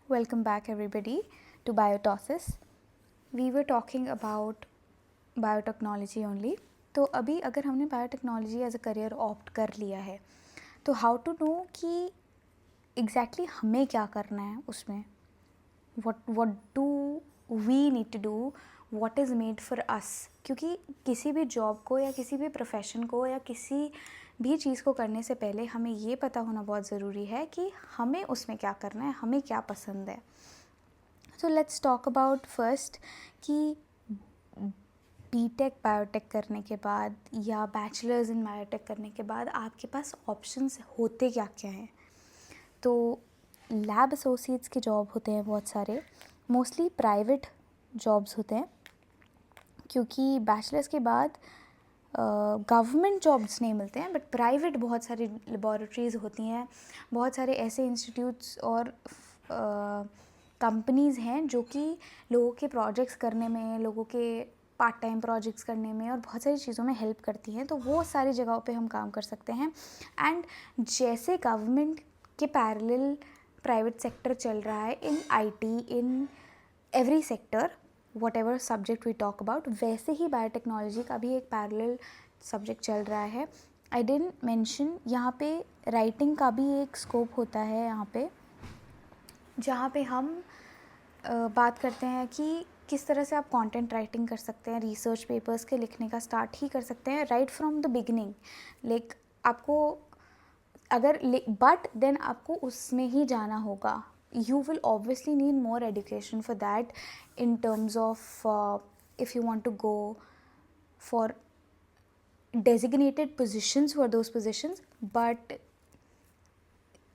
Welcome back everybody to Biotosis. We were talking about biotechnology only. तो अभी अगर हमने biotechnology as a career opt कर लिया है तो हाउ टू नो कि एग्जैक्टली हमें क्या करना है उसमें, what do we need to do, what is made for us. क्योंकि किसी भी जॉब को या किसी भी प्रोफेशन को या किसी भी चीज़ को करने से पहले हमें ये पता होना बहुत ज़रूरी है कि हमें उसमें क्या करना है, हमें क्या पसंद है. So let's talk about first कि बीटेक बायोटेक करने के बाद या बैचलर्स इन बायोटेक करने के बाद आपके पास ऑप्शंस होते क्या क्या हैं. तो लैब एसोसिएट्स के जॉब होते हैं बहुत सारे, मोस्टली प्राइवेट जॉब्स होते हैं क्योंकि बैचलर्स के बाद गवर्नमेंट जॉब्स नहीं मिलते हैं, बट प्राइवेट बहुत सारी लेबॉरेटरीज़ होती हैं, बहुत सारे ऐसे इंस्टीट्यूट्स और कंपनीज़ हैं जो कि लोगों के प्रोजेक्ट्स करने में, लोगों के पार्ट टाइम प्रोजेक्ट्स करने में और बहुत सारी चीज़ों में हेल्प करती हैं. तो वो सारी जगहों पे हम काम कर सकते हैं. एंड जैसे गवर्नमेंट के पैरेलल प्राइवेट सेक्टर चल रहा है in IT, in every sector, whatever subject we talk about, वैसे ही बायोटेक्नोलॉजी का भी एक पैरेलल सब्जेक्ट चल रहा है. आई डिडंट मेंशन यहाँ पे राइटिंग का भी एक स्कोप होता है यहाँ पे, जहाँ पे हम बात करते हैं कि किस तरह से आप कंटेंट राइटिंग कर सकते हैं, रिसर्च पेपर्स के लिखने का स्टार्ट ही कर सकते हैं right from the beginning. Like आपको अगर बट देन आपको उसमें ही जाना होगा. You will obviously need more education for that in terms of if you want to go for designated positions for those positions, but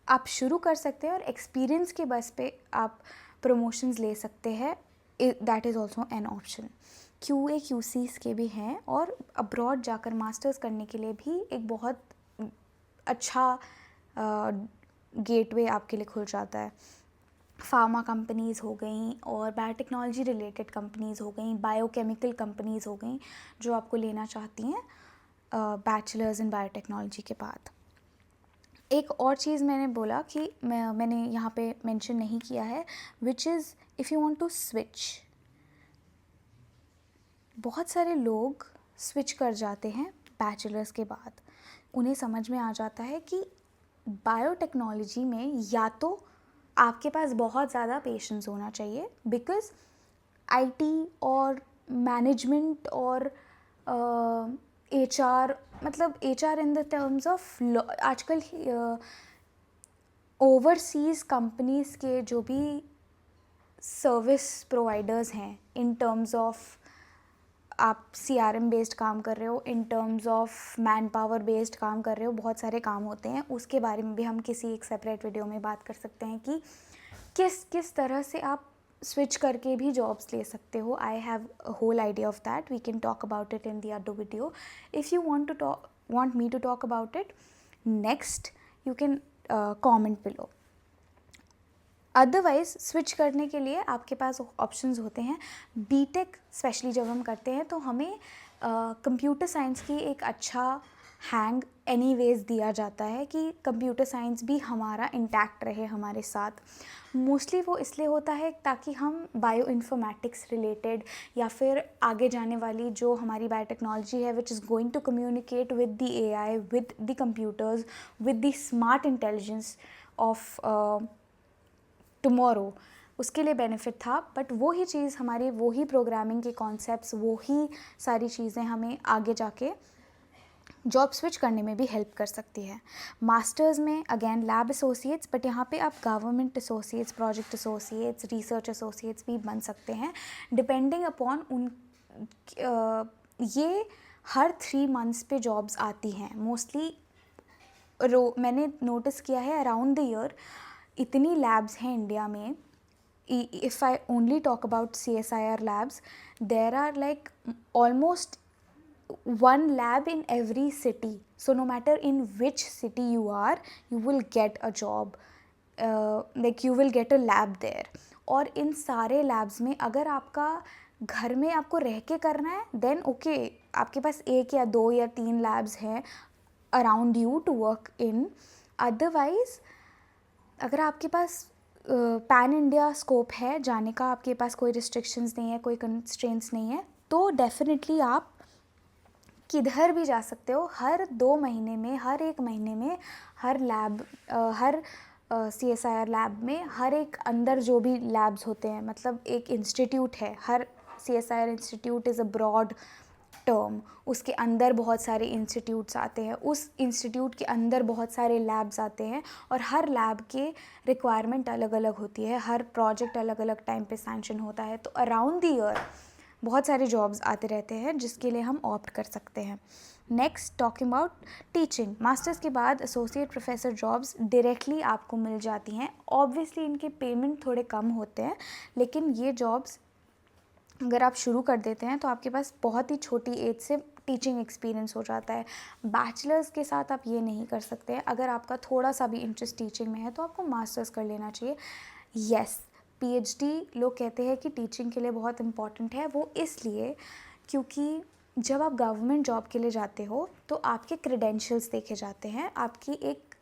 आप शुरू कर सकते हैं और एक्सपीरियंस के बस पे आप प्रमोशंस ले सकते हैं. That is also an option. QA QCs के भी हैं और अब्रॉड जाकर मास्टर्स करने के लिए भी एक बहुत अच्छा गेटवे आपके लिए खुल जाता है. फार्मा कंपनीज़ हो गई और बायोटेक्नोलॉजी रिलेटेड कंपनीज़ हो गई, बायोकेमिकल कंपनीज़ हो गई जो आपको लेना चाहती हैं बैचलर्स इन बायोटेक्नोलॉजी के बाद. एक और चीज़ मैंने बोला कि मैंने यहाँ पे मेंशन नहीं किया है, which is if you want to switch. बहुत सारे लोग स्विच कर जाते हैं बैचलर्स के बाद. उन्हें समझ में आ जाता है कि बायोटेक्नोलॉजी में या तो आपके पास बहुत ज़्यादा पेशेंस होना चाहिए, बिकॉज आईटी और मैनेजमेंट और एचआर, मतलब HR in the terms of आजकल ओवरसीज़ कंपनीज़ के जो भी सर्विस प्रोवाइडर्स हैं, इन टर्म्स ऑफ आप CRM बेस्ड काम कर रहे हो, in terms of man power based काम कर रहे हो, बहुत सारे काम होते हैं. उसके बारे में भी हम किसी एक सेपरेट वीडियो में बात कर सकते हैं कि किस तरह से आप स्विच करके भी जॉब्स ले सकते हो. I have a whole idea of that. We can talk about it in the other video. If you want me to talk about it next, you can comment below. Otherwise switch करने के लिए आपके पास options होते हैं. BTech specially जब हम करते हैं तो हमें कंप्यूटर साइंस की एक अच्छा हैंग एनीवेज दिया जाता है कि कंप्यूटर साइंस भी हमारा इंटैक्ट रहे हमारे साथ. मोस्टली वो इसलिए होता है ताकि हम बायो इन्फॉर्मेटिक्स रिलेटेड या फिर आगे जाने वाली जो हमारी बायोटेक्नोलॉजी है which is going to communicate with the AI, with the computers, with the smart intelligence of tomorrow, उसके लिए बेनिफिट था. बट वो ही चीज़ हमारी, वो ही प्रोग्रामिंग के कॉन्सेप्ट्स, वो ही सारी चीज़ें हमें आगे जाके जॉब स्विच करने में भी हेल्प कर सकती है. मास्टर्स में अगेन लैब एसोसिएट्स, बट यहाँ पे आप government associates, project associates, research associates भी बन सकते हैं डिपेंडिंग अपॉन उन ये हर 3 मंथ्स पे जॉब्स आती हैं मोस्टली. मैंने नोटिस किया है अराउंड द ईयर इतनी लैब्स हैं इंडिया में. If I only talk about CSIR labs, there are like almost one lab in every city. So no matter in which city you are, you will get a job. Like you will get a lab there. और इन सारे labs में अगर आपका घर में आपको रह के करना है, then okay, आपके पास 1 या 2 या 3 labs हैं around you to work in. Otherwise अगर आपके पास पैन इंडिया स्कोप है जाने का, आपके पास कोई रिस्ट्रिक्शंस नहीं है, कोई कंस्ट्रेंट्स नहीं है, तो डेफिनेटली आप किधर भी जा सकते हो। हर 2 महीने में, हर 1 महीने में, हर लैब, हर CSIR लैब में, हर एक अंदर जो भी लैब्स होते हैं, मतलब एक इंस्टीट्यूट है, हर CSIR institute is a broad term, उसके अंदर बहुत सारे इंस्टीट्यूट्स आते हैं, उस इंस्टीट्यूट के अंदर बहुत सारे लैब्स आते हैं, और हर लैब के रिक्वायरमेंट अलग अलग होती है, हर प्रोजेक्ट अलग अलग टाइम पे सैंक्शन होता है, तो अराउंड द ईयर बहुत सारे जॉब्स आते रहते हैं जिसके लिए हम ऑप्ट कर सकते हैं। Next, talking about teaching, masters के बाद एसोसिएट प्रोफेसर जॉब्स डायरेक्टली आपको मिल जाती हैं। ऑब्वियसली इनके पेमेंट थोड़े कम होते हैं, लेकिन ये जॉब्स अगर आप शुरू कर देते हैं तो आपके पास बहुत ही छोटी एज से टीचिंग एक्सपीरियंस हो जाता है। बैचलर्स के साथ आप ये नहीं कर सकते हैं। अगर आपका थोड़ा सा भी इंटरेस्ट टीचिंग में है तो आपको मास्टर्स कर लेना चाहिए। येस, PhD लोग कहते हैं कि टीचिंग के लिए बहुत इम्पॉर्टेंट है, वो इसलिए क्योंकि जब आप गवर्नमेंट जॉब के लिए जाते हो तो आपके क्रेडेंशियल्स देखे जाते हैं, आपकी एक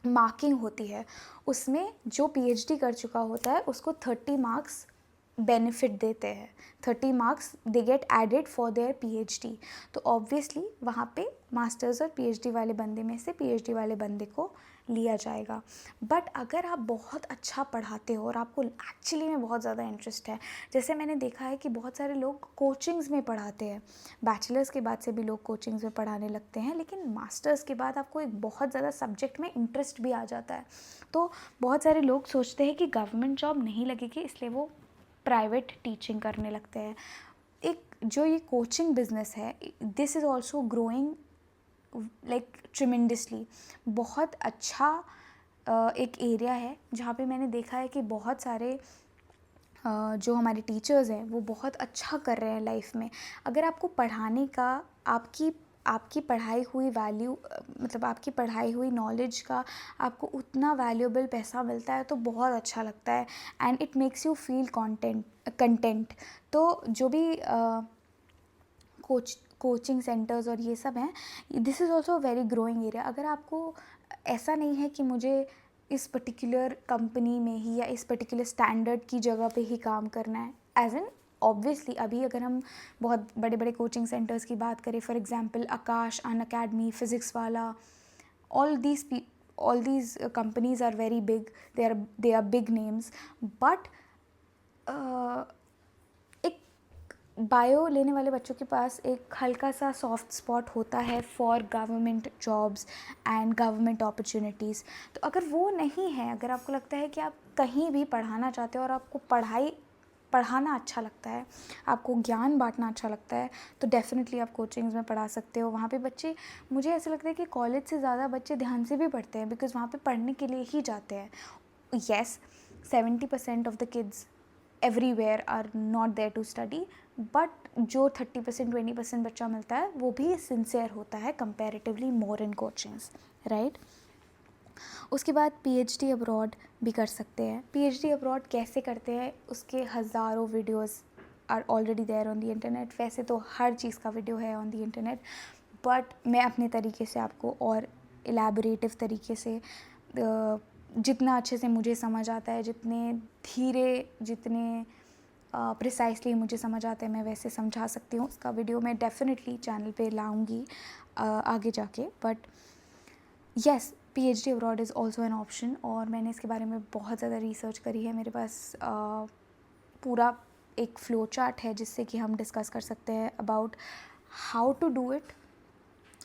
मार्किंग होती है, उसमें जो PhD कर चुका होता है उसको 30 मार्क्स बेनिफिट देते हैं, 30 marks they get added for their PhD। तो ऑब्वियसली वहाँ पे मास्टर्स और PhD वाले बंदे में से PhD वाले बंदे को लिया जाएगा। बट अगर आप बहुत अच्छा पढ़ाते हो और आपको एक्चुअली में बहुत ज़्यादा इंटरेस्ट है, जैसे मैंने देखा है कि बहुत सारे लोग कोचिंग्स में पढ़ाते हैं, बैचलर्स के बाद से भी लोग कोचिंग्स में पढ़ाने लगते हैं, लेकिन मास्टर्स के बाद आपको एक बहुत ज़्यादा सब्जेक्ट में इंटरेस्ट भी आ जाता है। तो बहुत सारे लोग सोचते हैं कि गवर्नमेंट जॉब नहीं लगेगी, इसलिए वो प्राइवेट टीचिंग करने लगते हैं। एक जो ये कोचिंग बिजनेस है, this is also growing like tremendously. बहुत अच्छा एक एरिया है जहाँ पे मैंने देखा है कि बहुत सारे जो हमारे टीचर्स हैं वो बहुत अच्छा कर रहे हैं लाइफ में। अगर आपको पढ़ाने का, आपकी पढ़ाई हुई वैल्यू, मतलब आपकी पढ़ाई हुई नॉलेज का आपको उतना वैल्यूएबल पैसा मिलता है तो बहुत अच्छा लगता है, and it makes you feel content. तो जो भी कोचिंग सेंटर्स और ये सब हैं, this is also very growing area. अगर आपको ऐसा नहीं है कि मुझे इस पर्टिकुलर कंपनी में ही या इस पर्टिकुलर स्टैंडर्ड की जगह पे ही काम करना है, एज एन ऑब्वियसली अभी अगर हम बहुत बड़े बड़े कोचिंग सेंटर्स की बात करें, for example Akash, Unacademy, physics वाला, all these companies are very big, they are big names, but एक बायो लेने वाले बच्चों के पास एक हल्का सा सॉफ्ट स्पॉट होता है for government jobs and government opportunities. तो अगर वो नहीं है, अगर आपको लगता है कि आप कहीं भी पढ़ाना चाहते हो और आपको पढ़ाना अच्छा लगता है, आपको ज्ञान बांटना अच्छा लगता है, तो डेफिनेटली आप कोचिंग्स में पढ़ा सकते हो। वहाँ पे बच्चे, मुझे ऐसा लगता है कि कॉलेज से ज़्यादा बच्चे ध्यान से भी पढ़ते हैं, बिकॉज़ वहाँ पे पढ़ने के लिए ही जाते हैं। Yes, 70% of the kids everywhere are not there to study, but जो 30% 20% बच्चा मिलता है वो भी सिंसियर होता है कंपैरेटिवली मोर इन कोचिंग्स, राइट। उसके बाद PhD अब्रॉड भी कर सकते हैं। PhD अब्रॉड कैसे करते हैं, उसके हज़ारों videos are already there on the internet. वैसे तो हर चीज़ का वीडियो है ऑन द इंटरनेट, बट मैं अपने तरीके से आपको और एलैबोरेटिव तरीके से, जितना अच्छे से मुझे समझ आता है, जितने धीरे, जितने प्रिसाइसली मुझे समझ आता है, मैं वैसे समझा सकती हूँ। उसका वीडियो मैं डेफिनेटली चैनल पे लाऊंगी आगे जाके। But yes, PhD abroad is also an option, और मैंने इसके बारे में बहुत ज़्यादा रिसर्च करी है। मेरे पास पूरा एक फ़्लो चार्ट है जिससे कि हम डिस्कस कर सकते हैं about how to do it,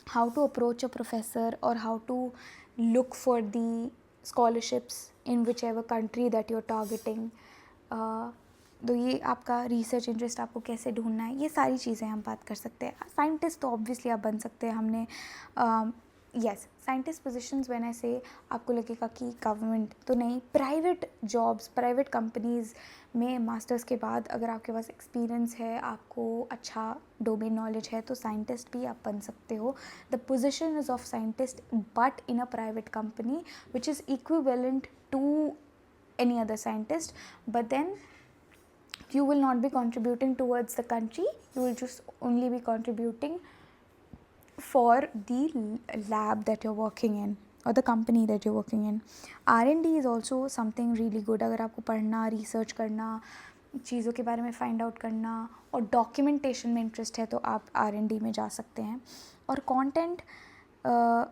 how to approach a professor, और how to look for the scholarships in whichever country that you're targeting। तो ये आपका रिसर्च इंटरेस्ट, आपको कैसे ढूंढना है, ये सारी चीज़ें हम बात कर सकते हैं। साइंटिस्ट तो ऑब्वियसली आप बन सकते हैं। हमने yes, scientist positions when I से, आपको लगेगा कि गवर्नमेंट तो नहीं, प्राइवेट जॉब्स, प्राइवेट कंपनीज़ में मास्टर्स के बाद अगर आपके पास एक्सपीरियंस है, आपको अच्छा डोमेन नॉलेज है, तो साइंटिस्ट भी आप बन सकते हो। The position is of scientist but in a private company which is equivalent to any other scientist, but then you will not be contributing towards the country, you will just only be contributing for the lab that you're working in, or the company that you're working in. R&D is also something really good. अगर आपको पढ़ना, research करना, चीज़ों के बारे में find out करना और डॉक्यूमेंटेशन में इंटरेस्ट है तो आप R&D में जा सकते हैं. और कंटेंट,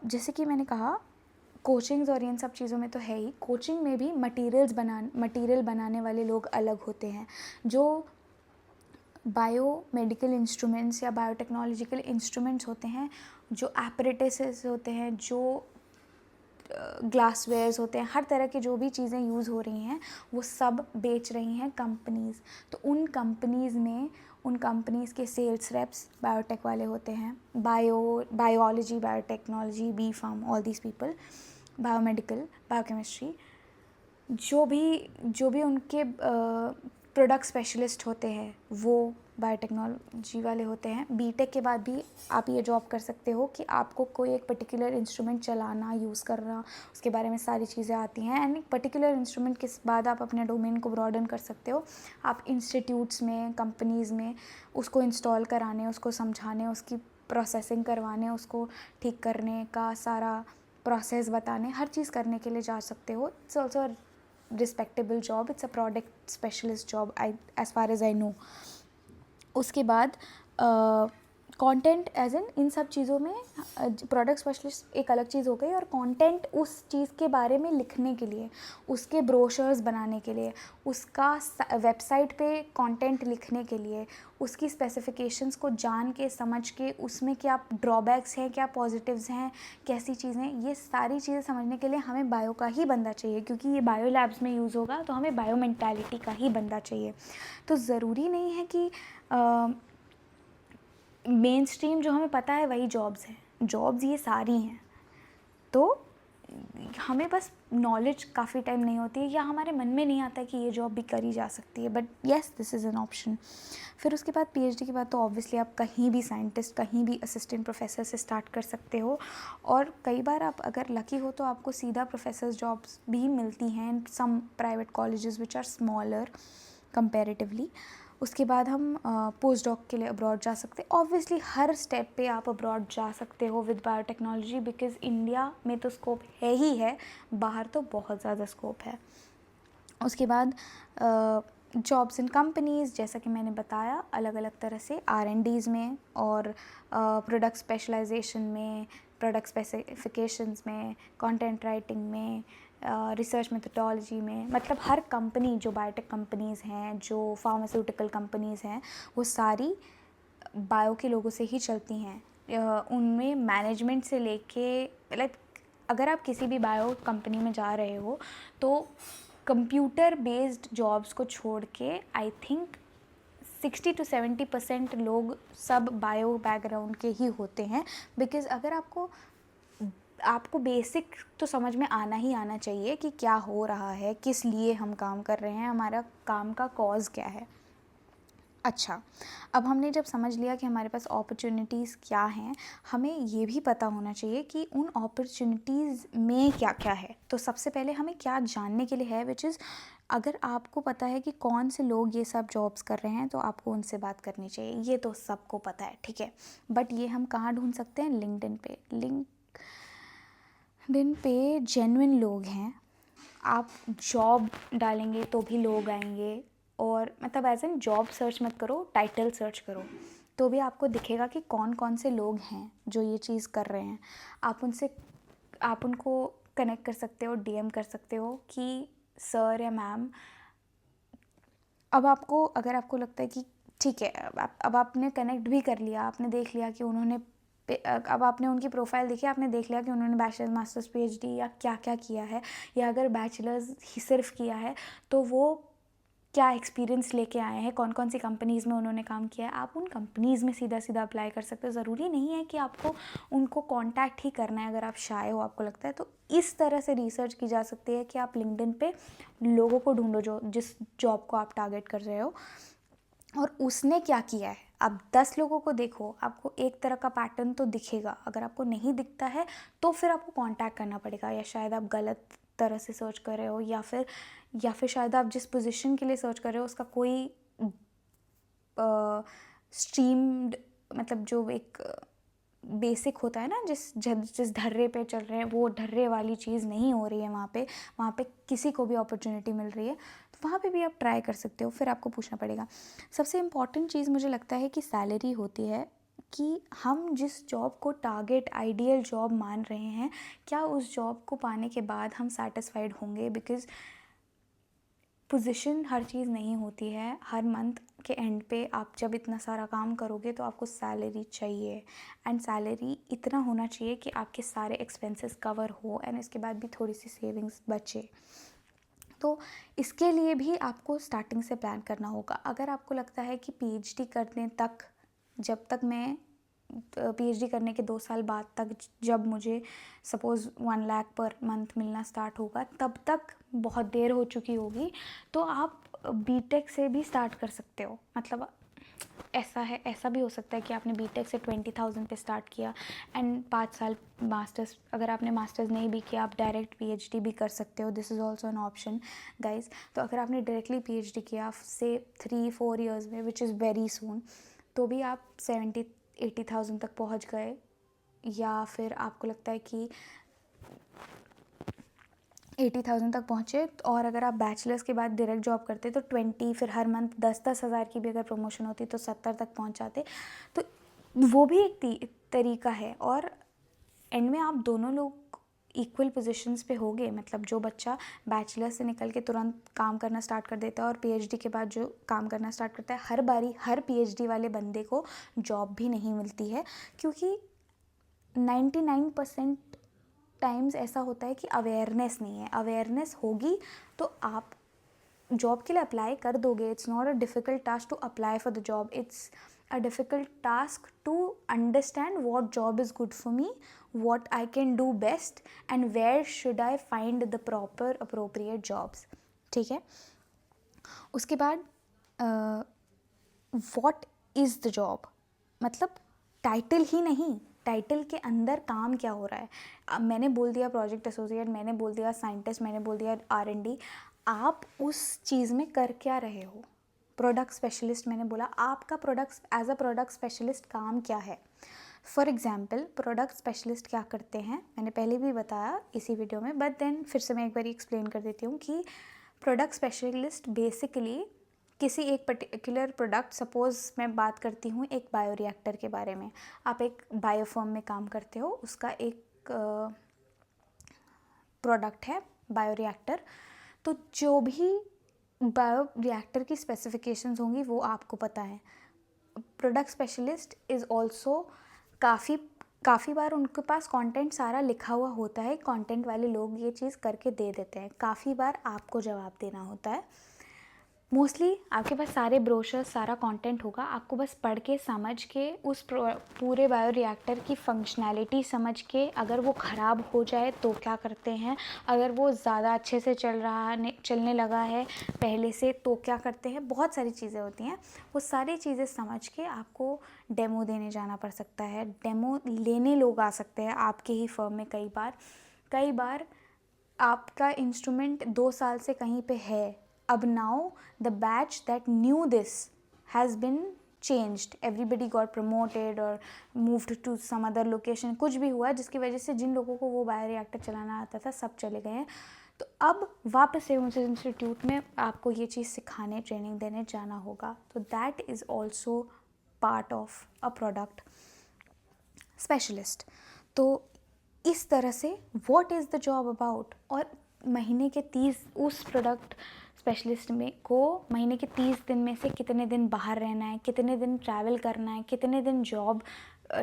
जैसे कि मैंने कहा, कोचिंग्स और इन सब चीज़ों में तो है ही. कोचिंग में भी मटीरियल बनाने वाले लोग अलग होते हैं. जो बायो मेडिकल इंस्ट्रूमेंट्स या बायोटेक्नोलॉजिकल इंस्ट्रूमेंट्स होते हैं, जो एपरेटसेस होते हैं, जो ग्लासवेयर्स होते हैं, हर तरह की जो भी चीज़ें यूज़ हो रही हैं वो सब बेच रही हैं कंपनीज़. तो उन कंपनीज़ के सेल्स रेप्स बायोटेक वाले होते हैं. Biology, biotechnology, B pharm, all these people, biomedical, biochemistry, जो भी उनके प्रोडक्ट स्पेशलिस्ट होते हैं वो बायोटेक्नोलॉजी वाले होते हैं. बीटेक के बाद भी आप ये जॉब कर सकते हो कि आपको कोई एक पर्टिकुलर इंस्ट्रूमेंट चलाना, यूज़ करना, उसके बारे में सारी चीज़ें आती हैं. एंड एक पर्टिकुलर इंस्ट्रूमेंट के बाद आप अपने डोमेन को ब्रॉडन कर सकते हो. आप इंस्टीट्यूट्स में, कंपनीज़ में उसको इंस्टॉल कराने, उसको समझाने, उसकी प्रोसेसिंग करवाने, उसको ठीक करने का सारा प्रोसेस बताने, हर चीज़ करने के लिए जा सकते हो. It's also respectable job. It's a product specialist job as far as I know. उसके बाद कंटेंट एज इन सब चीज़ों में प्रोडक्ट स्पेशलिस्ट एक अलग चीज़ हो गई. और कंटेंट उस चीज़ के बारे में लिखने के लिए, उसके ब्रोशर्स बनाने के लिए, उसका वेबसाइट पे कंटेंट लिखने के लिए, उसकी स्पेसिफिकेशंस को जान के, समझ के, उसमें क्या ड्रॉबैक्स हैं, क्या पॉजिटिव्स हैं, कैसी चीज़ें, ये सारी चीज़ें समझने के लिए हमें बायो का ही बंदा चाहिए. क्योंकि ये बायो लैब्स में यूज़ होगा तो हमें बायो मेंटालिटी का ही बंदा चाहिए. तो ज़रूरी नहीं है कि मेन स्ट्रीम जो हमें पता है वही जॉब्स हैं. जॉब्स ये सारी हैं. तो हमें बस नॉलेज काफ़ी टाइम नहीं होती है, या हमारे मन में नहीं आता कि ये जॉब भी करी जा सकती है. But yes, this is an option. फिर उसके बाद पीएचडी के बाद तो ऑब्वियसली आप कहीं भी साइंटिस्ट, कहीं भी असिस्टेंट प्रोफेसर से स्टार्ट कर सकते हो. और कई बार आप अगर लकी हो तो आपको सीधा प्रोफेसर जॉब्स भी मिलती हैं in some private colleges which are smaller comparatively. उसके बाद हम पोस्ट डॉक के लिए अब्रॉड जा सकते हैं. ऑब्वियसली हर स्टेप पे आप अब्रॉड जा सकते हो विद बायोटेक्नोलॉजी, बिकॉज़ इंडिया में तो स्कोप है ही है, बाहर तो बहुत ज़्यादा स्कोप है. उसके बाद जॉब्स इन कंपनीज़, जैसा कि मैंने बताया, अलग अलग तरह से R&Ds में और प्रोडक्ट स्पेशलाइजेशन में, प्रोडक्ट स्पेसिफिकेशंस में, कंटेंट राइटिंग में, रिसर्च मेथोडोलॉजी में. मतलब हर कंपनी, जो बायोटेक कंपनीज़ हैं, जो फार्मास्यूटिकल कंपनीज़ हैं, वो सारी बायो के लोगों से ही चलती हैं. उनमें मैनेजमेंट से लेके, लाइक अगर आप किसी भी बायो कंपनी में जा रहे हो तो कंप्यूटर बेस्ड जॉब्स को छोड़ के आई थिंक 60-70% लोग सब बायो बैकग्राउंड के ही होते हैं. बिकॉज़ अगर आपको बेसिक तो समझ में आना ही आना चाहिए कि क्या हो रहा है, किस लिए हम काम कर रहे हैं, हमारा काम का कॉज क्या है. अच्छा, अब हमने जब समझ लिया कि हमारे पास अपॉर्चुनिटीज़ क्या हैं, हमें ये भी पता होना चाहिए कि उन अपॉर्चुनिटीज़ में क्या क्या है. तो सबसे पहले हमें क्या जानने के लिए है, विच इज़, अगर आपको पता है कि कौन से लोग ये सब जॉब्स कर रहे हैं तो आपको उनसे बात करनी चाहिए. ये तो सबको पता है, ठीक है. बट ये हम कहाँ ढूंढ सकते हैं? लिंक्डइन पे. लिंक्डइन पे जेन्युइन लोग हैं. आप जॉब डालेंगे तो भी लोग आएंगे. और मतलब एज एन जॉब सर्च मत करो, टाइटल सर्च करो, तो भी आपको दिखेगा कि कौन कौन से लोग हैं जो ये चीज़ कर रहे हैं. आप उनको कनेक्ट कर सकते हो, डीएम कर सकते हो कि सर या मैम, अगर आपको लगता है कि ठीक है, अब आपने कनेक्ट भी कर लिया, आपने देख लिया कि अब आपने उनकी प्रोफाइल देखी, आपने देख लिया कि उन्होंने बैचलर्स, मास्टर्स, पीएचडी या क्या क्या किया है, या अगर बैचलर्स ही सिर्फ किया है तो वो क्या एक्सपीरियंस लेके आए हैं, कौन कौन सी कंपनीज़ में उन्होंने काम किया है. आप उन कंपनीज़ में सीधा सीधा अप्लाई कर सकते हो. ज़रूरी नहीं है कि आपको उनको कांटेक्ट ही करना है. अगर आप शाय हो, आपको लगता है, तो इस तरह से रिसर्च की जा सकती है कि आप लिंक्डइन पे लोगों को ढूंढो जो जिस जॉब को आप टारगेट कर रहे हो और उसने क्या किया है. आप 10 लोगों को देखो, आपको एक तरह का पैटर्न तो दिखेगा. अगर आपको नहीं दिखता है तो फिर आपको कांटेक्ट करना पड़ेगा, या शायद आप गलत तरह से सर्च कर रहे हो, या फिर शायद आप जिस पोजीशन के लिए सर्च कर रहे हो उसका कोई स्ट्रीम्ड, मतलब जो एक बेसिक होता है ना, जिस ढर्रे पे चल रहे हैं वो ढर्रे वाली चीज़ नहीं हो रही है वहाँ पे किसी को भी अपॉर्चुनिटी मिल रही है, तो वहाँ पे भी आप ट्राई कर सकते हो। फिर आपको पूछना पड़ेगा। सबसे इम्पॉर्टेंट चीज़ मुझे लगता है कि सैलरी होती है, कि हम जिस जॉब को टारगेट आइडियल जॉब मान रहे हैं, क्या उस जॉब को पाने के बाद हम सेटिस्फाइड होंगे। बिकॉज़ पोजीशन हर चीज़ नहीं होती है। हर मंथ के एंड पे आप जब इतना सारा काम करोगे तो आपको सैलरी चाहिए, एंड सैलरी इतना होना चाहिए कि आपके सारे एक्सपेंसेस कवर हो एंड इसके बाद भी थोड़ी सी सेविंग्स बचे। तो इसके लिए भी आपको स्टार्टिंग से प्लान करना होगा। अगर आपको लगता है कि पीएचडी करने तक, जब तक मैं पीएचडी करने के 2 साल बाद तक, जब मुझे सपोज़ 1 लाख पर मंथ मिलना स्टार्ट होगा, तब तक बहुत देर हो चुकी होगी, तो आप बीटेक से भी स्टार्ट कर सकते हो। मतलब ऐसा भी हो सकता है कि आपने बीटेक से 20,000 पे स्टार्ट किया एंड 5 साल मास्टर्स, अगर आपने मास्टर्स नहीं भी किया आप डायरेक्ट पीएचडी भी कर सकते हो। This is also an option guys. तो अगर आपने डायरेक्टली पीएचडी किया से 3-4 ईयर्स में, विच इज़ वेरी सून, तो भी आप 70-80,000 तक पहुंच गए। या फिर आपको लगता है कि 80,000 तक पहुँचे, और अगर आप बैचलर्स के बाद डायरेक्ट जॉब करते तो 20, फिर हर मंथ 10-10 हज़ार की भी अगर प्रमोशन होती तो 70 तक पहुँच जाते। तो वो भी एक तरीका है, और एंड में आप दोनों लोग इक्वल पोजीशंस पे होगे। मतलब जो बच्चा बैचलर से निकल के तुरंत काम करना स्टार्ट कर देता है और पीएचडी के बाद जो काम करना स्टार्ट करता है, हर बारी हर पीएचडी वाले बंदे को जॉब भी नहीं मिलती है, क्योंकि 99% टाइम्स ऐसा होता है कि अवेयरनेस नहीं है। अवेयरनेस होगी तो आप जॉब के लिए अप्लाई कर दोगे। It's not a difficult task to apply for the job, it's a difficult task to understand what job is good for me, what I can do best, and where should I find the proper appropriate jobs. ठीक है, उसके बाद what is the job, मतलब title ही नहीं, title के अंदर काम क्या हो रहा है। अब मैंने बोल दिया प्रोजेक्ट एसोसिएट, मैंने बोल दिया साइंटिस्ट, मैंने बोल दिया R&D, आप उस चीज़ में कर क्या रहे हो। प्रोडक्ट स्पेशलिस्ट मैंने बोला, आपका product as a product specialist काम क्या है। फॉर एग्जाम्पल प्रोडक्ट स्पेशलिस्ट क्या करते हैं, मैंने पहले भी बताया इसी वीडियो में, बट देन फिर से मैं एक बार एक्सप्लेन कर देती हूँ कि प्रोडक्ट स्पेशलिस्ट बेसिकली किसी एक पर्टिकुलर प्रोडक्ट, सपोज़ मैं बात करती हूँ एक बायोरिएक्टर के बारे में, आप एक बायोफर्म में काम करते हो, उसका एक प्रोडक्ट है बायोरिएक्टर, तो जो भी बायोरिएक्टर की स्पेसिफिकेशंस होंगी वो आपको पता है। प्रोडक्ट स्पेशलिस्ट इज़ ऑल्सो काफ़ी बार उनके पास कंटेंट सारा लिखा हुआ होता है, कंटेंट वाले लोग ये चीज़ करके दे देते हैं, काफ़ी बार आपको जवाब देना होता है। मोस्टली आपके पास सारे ब्रोशर्स, सारा कंटेंट होगा, आपको बस पढ़ के समझ के उस पूरे बायोरिएक्टर की फंक्शनैलिटी समझ के, अगर वो ख़राब हो जाए तो क्या करते हैं, अगर वो ज़्यादा अच्छे से चलने लगा है पहले से तो क्या करते हैं, बहुत सारी चीज़ें होती हैं। वो सारी चीज़ें समझ के आपको डेमो देने जाना पड़ सकता है। डेमो लेने लोग आ सकते हैं आपके ही फर्म में। कई बार आपका इंस्ट्रूमेंट 2 साल से कहीं पे है, अब now the batch that new this has been changed, everybody got promoted और moved to some other location, कुछ भी हुआ जिसकी वजह से जिन लोगों को वो बायोरिएक्टर चलाना आता था सब चले गए हैं। तो अब वापस से उस इंस्टीट्यूट में आपको ये चीज़ सिखाने, ट्रेनिंग देने जाना होगा। तो that is also part of a product specialist. तो इस तरह से what is the job about, और महीने के 30 उस प्रोडक्ट स्पेशलिस्ट में को महीने के 30 दिन में से कितने दिन बाहर रहना है, कितने दिन ट्रैवल करना है, कितने दिन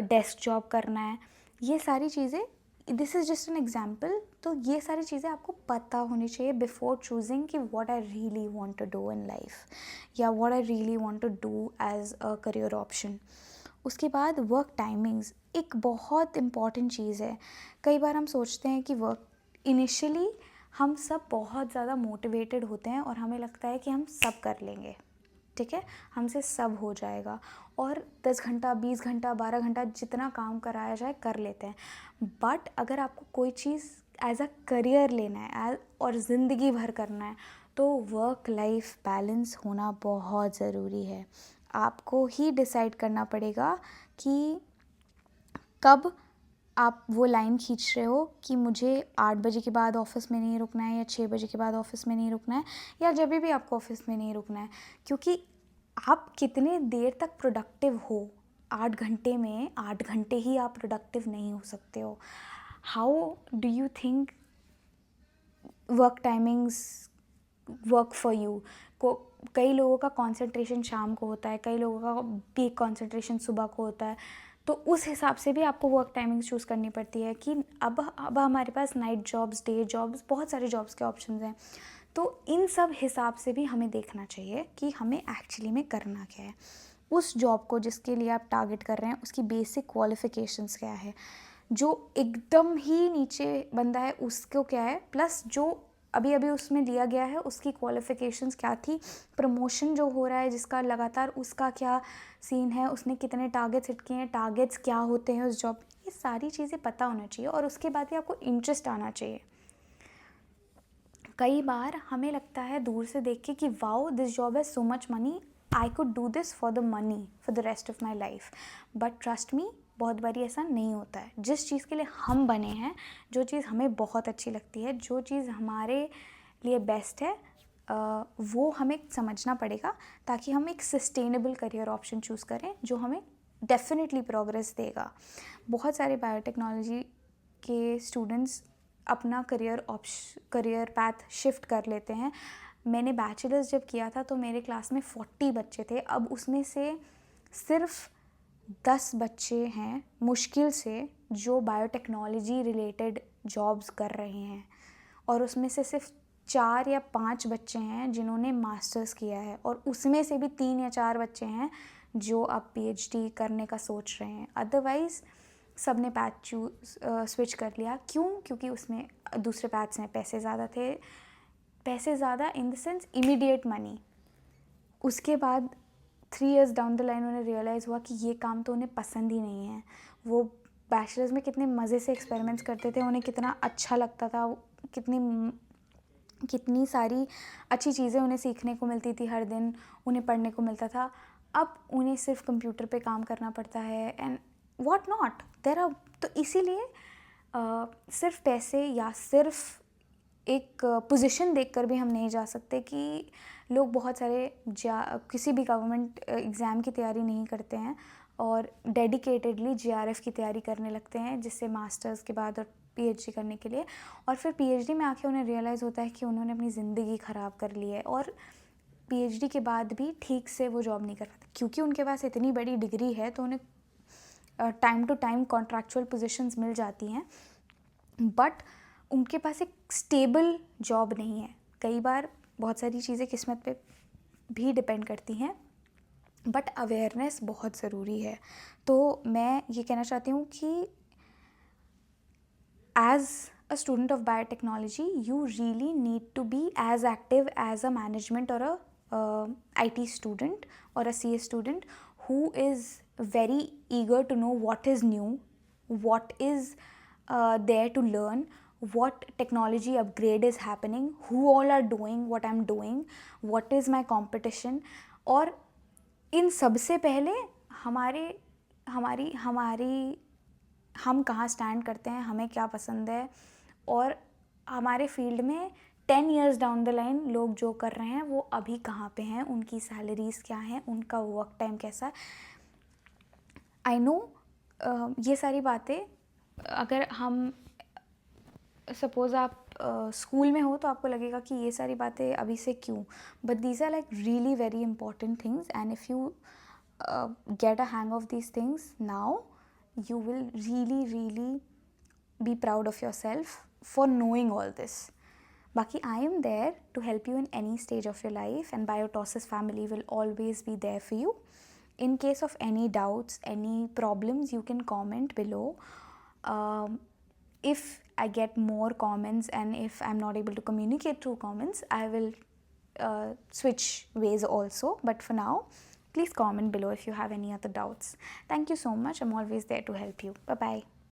डेस्क जॉब करना है, ये सारी चीज़ें, this is just an example. तो ये सारी चीज़ें आपको पता होनी चाहिए बिफोर चूजिंग कि what I really want to do in life, या what I really want to do as a career option. उसके बाद वर्क टाइमिंग्स एक बहुत इम्पॉर्टेंट चीज़ है। कई बार हम सोचते हैं कि वर्क, इनिशियली हम सब बहुत ज़्यादा मोटिवेटेड होते हैं और हमें लगता है कि हम सब कर लेंगे, ठीक है, हमसे सब हो जाएगा, और 10 घंटा 20 घंटा 12 घंटा जितना काम कराया जाए कर लेते हैं। बट अगर आपको कोई चीज़ एज अ करियर लेना है और ज़िंदगी भर करना है, तो वर्क लाइफ बैलेंस होना बहुत ज़रूरी है। आपको ही डिसाइड करना पड़ेगा कि कब आप वो लाइन खींच रहे हो कि मुझे 8 बजे के बाद ऑफिस में नहीं रुकना है या 6 बजे के बाद ऑफिस में नहीं रुकना है या जब भी आपको ऑफिस में नहीं रुकना है, क्योंकि आप कितने देर तक प्रोडक्टिव हो। 8 घंटे में 8 घंटे ही आप प्रोडक्टिव नहीं हो सकते हो। How do you think work timings work for you? को कई लोगों का कंसंट्रेशन शाम को होता है, कई लोगों का पीक कंसंट्रेशन सुबह को होता है, तो उस हिसाब से भी आपको वर्क टाइमिंग चूज़ करनी पड़ती है कि अब हमारे पास नाइट जॉब्स, डे जॉब्स, बहुत सारे जॉब्स के ऑप्शंस हैं। तो इन सब हिसाब से भी हमें देखना चाहिए कि हमें एक्चुअली में करना क्या है। उस जॉब को जिसके लिए आप टारगेट कर रहे हैं उसकी बेसिक क्वालिफ़िकेशंस क्या है, जो एकदम ही नीचे बंदा है उसको क्या है, प्लस जो अभी अभी उसमें लिया गया है उसकी क्वालिफ़िकेशंस क्या थी, प्रमोशन जो हो रहा है जिसका लगातार उसका क्या सीन है, उसने कितने टारगेट्स हिट किए हैं, टारगेट्स क्या होते हैं उस जॉब, ये सारी चीज़ें पता होना चाहिए और उसके बाद भी आपको इंटरेस्ट आना चाहिए। कई बार हमें लगता है दूर से देख के कि wow this job has so much money, I could do this for the money for the rest of my life, but trust me बहुत बारी ऐसा नहीं होता है। जिस चीज़ के लिए हम बने हैं, जो चीज़ हमें बहुत अच्छी लगती है, जो चीज़ हमारे लिए बेस्ट है, वो हमें समझना पड़ेगा ताकि हम एक सस्टेनेबल करियर ऑप्शन चूज़ करें जो हमें डेफिनेटली प्रोग्रेस देगा। बहुत सारे बायोटेक्नोलॉजी के स्टूडेंट्स अपना करियर पैथ शिफ्ट कर लेते हैं। मैंने बैचलर्स जब किया था तो मेरे क्लास में 40 बच्चे थे, अब उसमें से सिर्फ 10 बच्चे हैं मुश्किल से जो बायोटेक्नोलॉजी रिलेटेड जॉब्स कर रहे हैं, और उसमें से सिर्फ 4 या 5 बच्चे हैं जिन्होंने मास्टर्स किया है, और उसमें से भी 3 या 4 बच्चे हैं जो अब पीएचडी करने का सोच रहे हैं। अदरवाइज़ सब ने पैथ स्विच कर लिया। क्यों? क्योंकि उसमें दूसरे पैथ्स में पैसे ज़्यादा थे, पैसे ज़्यादा in the sense immediate money. उसके बाद 3 इयर्स डाउन द लाइन उन्हें रियलाइज़ हुआ कि ये काम तो उन्हें पसंद ही नहीं है। वो बैचलर्स में कितने मज़े से एक्सपेरिमेंट्स करते थे, उन्हें कितना अच्छा लगता था, कितनी सारी अच्छी चीज़ें उन्हें सीखने को मिलती थी, हर दिन उन्हें पढ़ने को मिलता था। अब उन्हें सिर्फ कंप्यूटर पे काम करना पड़ता है and what not there are. तो इसीलिए सिर्फ पैसे या सिर्फ एक पोजीशन देखकर भी हम नहीं जा सकते कि लोग बहुत सारे किसी भी गवर्नमेंट एग्ज़ाम की तैयारी नहीं करते हैं और डेडिकेटेडली जीआरएफ की तैयारी करने लगते हैं, जिससे मास्टर्स के बाद और पीएचडी करने के लिए, और फिर पीएचडी में आके उन्हें रियलाइज़ होता है कि उन्होंने अपनी ज़िंदगी ख़राब कर ली है और पीएचडी के बाद भी ठीक से वो जॉब नहीं कर पाते क्योंकि उनके पास इतनी बड़ी डिग्री है तो उन्हें time to time contractual positions मिल जाती हैं, बट उनके पास एक स्टेबल जॉब नहीं है। कई बार बहुत सारी चीज़ें किस्मत पे भी डिपेंड करती हैं, बट अवेयरनेस बहुत ज़रूरी है। तो मैं ये कहना चाहती हूँ कि as a student of biotechnology, you really need to be as active as a management or a IT student or a CS student who is very eager to know what is new, what is there to learn, what technology upgrade is happening, who all are doing what I'm doing, what is my competition, और इन सबसे पहले हमारी हम कहाँ stand करते हैं, हमें क्या पसंद है, और हमारे फील्ड में 10 इयर्स डाउन द लाइन लोग जो कर रहे हैं वो अभी कहाँ पे हैं, उनकी सैलरीज़ क्या हैं, उनका वर्क टाइम कैसा है। आई नो ये सारी बातें अगर हम सपोज़ आप स्कूल में हो तो आपको लगेगा कि ये सारी बातें अभी से क्यों, but these are like really very important things and if you get a hang of these things now you will really be proud of yourself for knowing all this. Baki, I am there to help you in any stage of your life, and Biotosis family will always be there for you. In case of any doubts, any problems, you can comment below. If I get more comments and if I'm not able to communicate through comments, I will switch ways also. But for now, please comment below if you have any other doubts. Thank you so much. I'm always there to help you. Bye-bye.